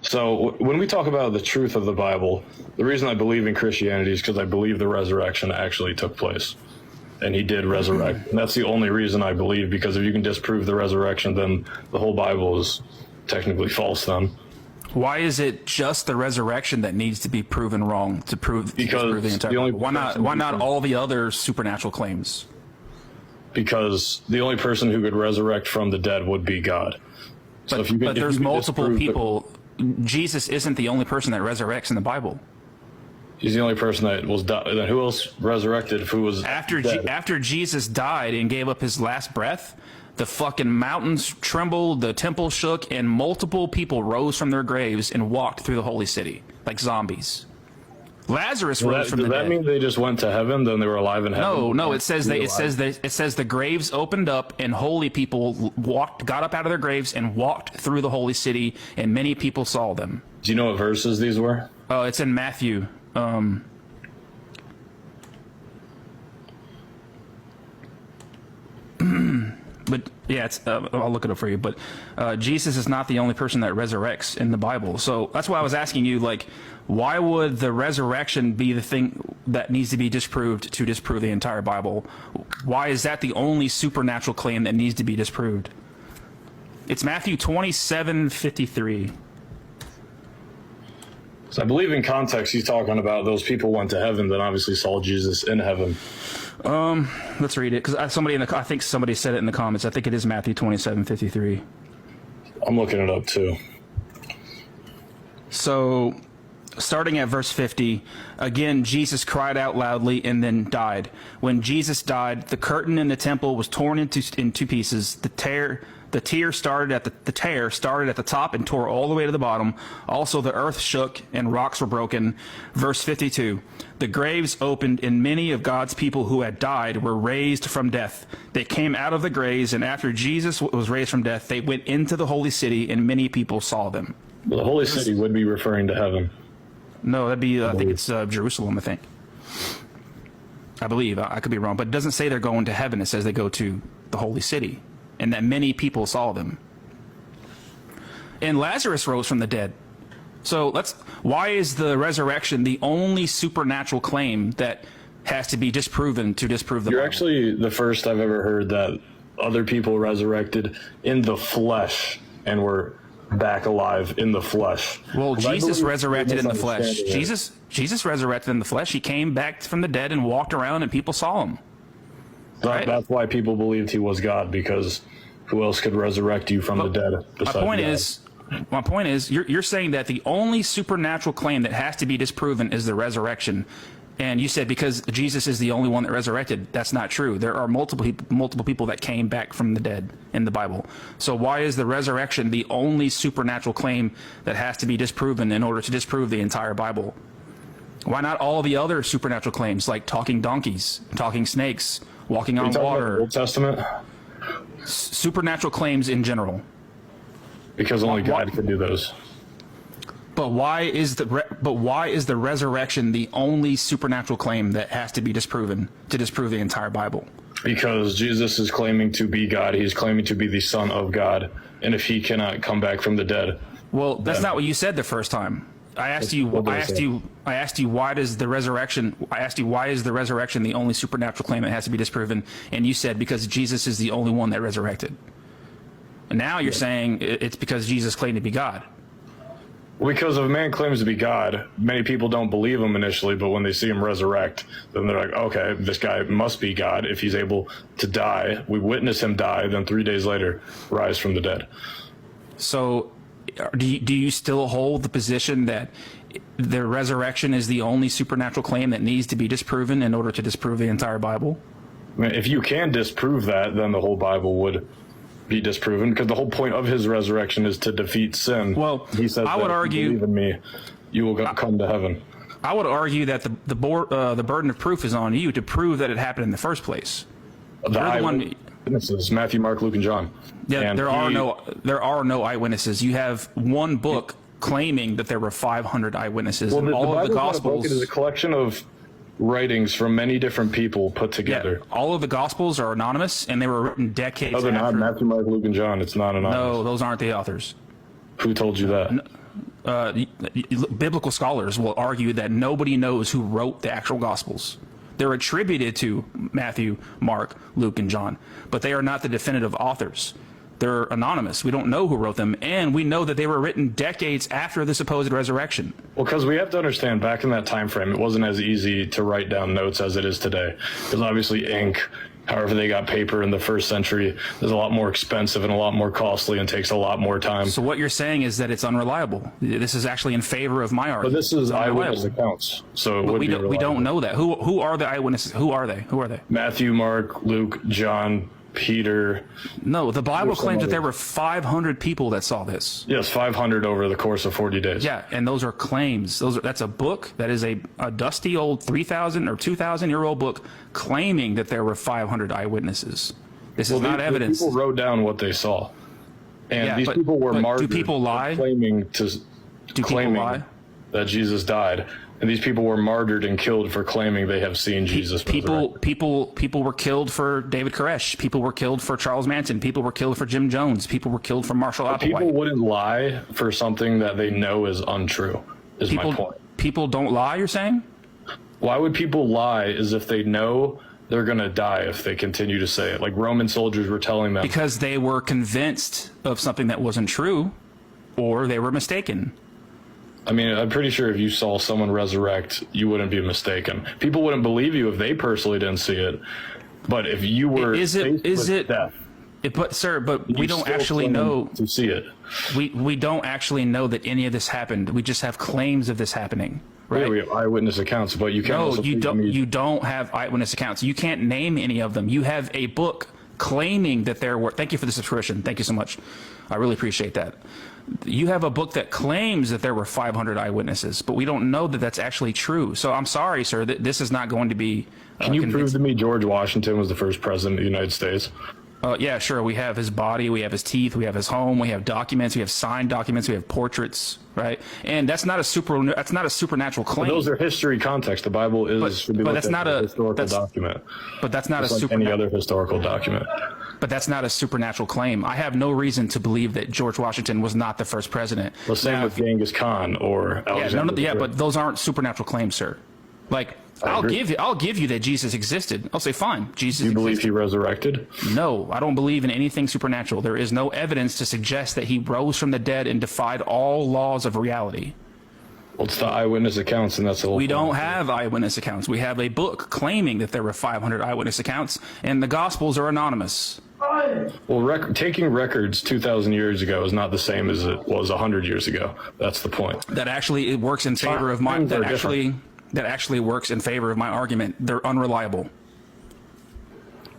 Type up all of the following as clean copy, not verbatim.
So when we talk about the truth of the Bible, the reason I believe in Christianity is because I believe the resurrection actually took place. And he did resurrect. And that's the only reason I believe, because if you can disprove the resurrection, then the whole Bible is technically false then. Why is it just the resurrection that needs to be proven wrong to prove the entire Bible? Why not all the other supernatural claims? Because the only person who could resurrect from the dead would be God. So but there's multiple people. Jesus isn't the only person that resurrects in the Bible. He's the only person that was died. Then who else resurrected if who was dead? After Jesus died and gave up his last breath, the fucking mountains trembled, the temple shook, and multiple people rose from their graves and walked through the holy city like zombies. Lazarus rose from the dead. Does that mean they just went to heaven, then they were alive in heaven? No. It says the graves opened up and holy people got up out of their graves and walked through the holy city, and many people saw them. Do you know what verses these were? Oh, it's in Matthew. But yeah, I'll look it up for you. But Jesus is not the only person that resurrects in the Bible. So that's why I was asking you, like, why would the resurrection be the thing that needs to be disproved to disprove the entire Bible? Why is that the only supernatural claim that needs to be disproved? It's Matthew 27:53. So I believe in context he's talking about those people went to heaven that obviously saw Jesus in heaven. Let's read it, because I think somebody said it in the comments. I think it is Matthew 27:53. I'm looking it up too. So, starting at verse 50, again, Jesus cried out loudly and then died. When Jesus died, the curtain in the temple was torn in two pieces. The tear started at the top and tore all the way to the bottom. Also, the earth shook and rocks were broken. Verse 52, the graves opened and many of God's people who had died were raised from death. They came out of the graves, and after Jesus was raised from death, they went into the holy city, and many people saw them. Well, the holy city would be referring to heaven. No, that'd be, I think it's Jerusalem, I think. I believe. I could be wrong, but it doesn't say they're going to heaven. It says they go to the holy city, and that many people saw them. And Lazarus rose from the dead. So why is the resurrection the only supernatural claim that has to be disproven to disprove the Bible? You're actually the first I've ever heard that other people resurrected in the flesh and were back alive in the flesh. Well, Jesus resurrected in the flesh. Jesus resurrected in the flesh. He came back from the dead and walked around, and people saw him. Right? That's why people believed he was God, because who else could resurrect you from the dead? My point is, you're saying that the only supernatural claim that has to be disproven is the resurrection. And you said because Jesus is the only one that resurrected. That's not true. There are multiple people that came back from the dead in the Bible. So why is the resurrection the only supernatural claim that has to be disproven in order to disprove the entire Bible? Why not all the other supernatural claims, like talking donkeys, talking snakes, walking on water? Old Testament? Supernatural claims in general. Because only God can do those. But why is the resurrection the only supernatural claim that has to be disproven to disprove the entire Bible? Because Jesus is claiming to be God. He's claiming to be the Son of God. And if he cannot come back from the dead, well, that's not what you said the first time. I asked you why is the resurrection the only supernatural claim that has to be disproven, and you said because Jesus is the only one that resurrected. And now you're saying it's because Jesus claimed to be God. Because if a man claims to be God, many people don't believe him initially, but when they see him resurrect, then they're like, okay, this guy must be God if he's able to die. We witness him die, then 3 days later rise from the dead. So do you still hold the position that the resurrection is the only supernatural claim that needs to be disproven in order to disprove the entire Bible? I mean, if you can disprove that, then the whole Bible would be disproven, because the whole point of his resurrection is to defeat sin. Well, he says, I would argue, if you believe in me, you will come to heaven. I would argue that the burden of proof is on you to prove that it happened in the first place. The eyewitnesses, Matthew, Mark, Luke, and John. Yeah, and there are no eyewitnesses. You have one book claiming that there were 500 eyewitnesses. Well, and all of the Gospels is a collection of writings from many different people put together. Yeah, all of the Gospels are anonymous, and they were written decades after. No, they're not. Matthew, Mark, Luke, and John. It's not anonymous. No, those aren't the authors. Who told you that? biblical scholars will argue that nobody knows who wrote the actual Gospels. They're attributed to Matthew, Mark, Luke, and John, but they are not the definitive authors. They're anonymous. We don't know who wrote them, and we know that they were written decades after the supposed resurrection. Well, because we have to understand, back in that time frame, it wasn't as easy to write down notes as it is today. Because obviously ink, however they got paper in the first century, is a lot more expensive and a lot more costly and takes a lot more time. So what you're saying is that it's unreliable. This is actually in favor of my argument. But this is eyewitness accounts, so it would be we don't know that. Who are the eyewitnesses? Who are they? Matthew, Mark, Luke, John, Peter. No, the Bible claims that there were 500 people that saw this. Yes, 500 over the course of 40 days. Yeah, and those are claims. That's a book. That is a dusty old 3,000 or 2,000-year-old book claiming that there were 500 eyewitnesses. This is not evidence. People wrote down what they saw. And yeah, these people were martyred. Do people lie? Claiming people lie? That Jesus died. And these people were martyred and killed for claiming they have seen Jesus. People were killed for David Koresh. People were killed for Charles Manson. People were killed for Jim Jones. People were killed for Marshall Applewhite. People wouldn't lie for something that they know is untrue, is my point. People don't lie, you're saying? Why would people lie as if they know they're going to die if they continue to say it? Like Roman soldiers were telling them. Because they were convinced of something that wasn't true, or they were mistaken. I mean, I'm pretty sure if you saw someone resurrect, you wouldn't be mistaken. People wouldn't believe you if they personally didn't see it. But if you were death, but we don't actually know to see it. We don't actually know that any of this happened. We just have claims of this happening. Right? Yeah, we have eyewitness accounts, but you can't. No, you don't have eyewitness accounts. You can't name any of them. You have a book claiming that there were. Thank you for the subscription. Thank you so much. I really appreciate that. You have a book that claims that there were 500 eyewitnesses, but we don't know that that's actually true. So I'm sorry, sir, that this is not going to be. Can you prove to me George Washington was the first president of the United States? Yeah, sure. We have his body, we have his teeth, we have his home, we have documents, we have signed documents, we have portraits, right? And that's not a supernatural claim. But those are history context. The Bible is but that's not a historical document. But that's not like any other historical document. But that's not a supernatural claim. I have no reason to believe that George Washington was not the first president. Well, same with Genghis Khan or Alexander. But those aren't supernatural claims, sir. Like, I'll give you that Jesus existed. I'll say, fine, Jesus. Do you believe he resurrected? No, I don't believe in anything supernatural. There is no evidence to suggest that he rose from the dead and defied all laws of reality. Well, it's the eyewitness accounts, and that's the whole We don't have eyewitness accounts. We have a book claiming that there were 500 eyewitness accounts, and the Gospels are anonymous. Well, taking records 2,000 years ago is not the same as it was 100 years ago. That's the point. That actually it works in favor of my. That actually works in favor of my argument. They're unreliable.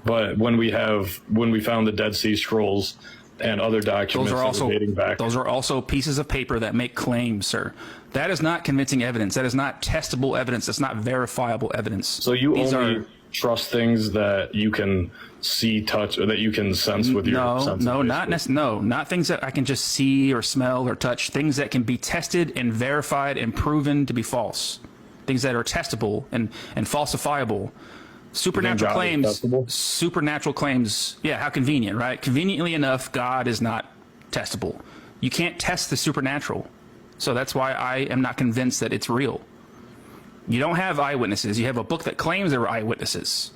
But when we found the Dead Sea Scrolls and other documents dating back, those are also pieces of paper that make claims, sir. That is not convincing evidence. That is not testable evidence. That's not verifiable evidence. So you only trust things that you can see, touch, or that you can sense with your senses? Not things that I can just see or smell or touch. Things that can be tested and verified and proven to be false. Things that are testable and falsifiable. Supernatural claims. Yeah, how convenient, right? Conveniently enough, God is not testable. You can't test the supernatural. So that's why I am not convinced that it's real. You don't have eyewitnesses. You have a book that claims there were eyewitnesses.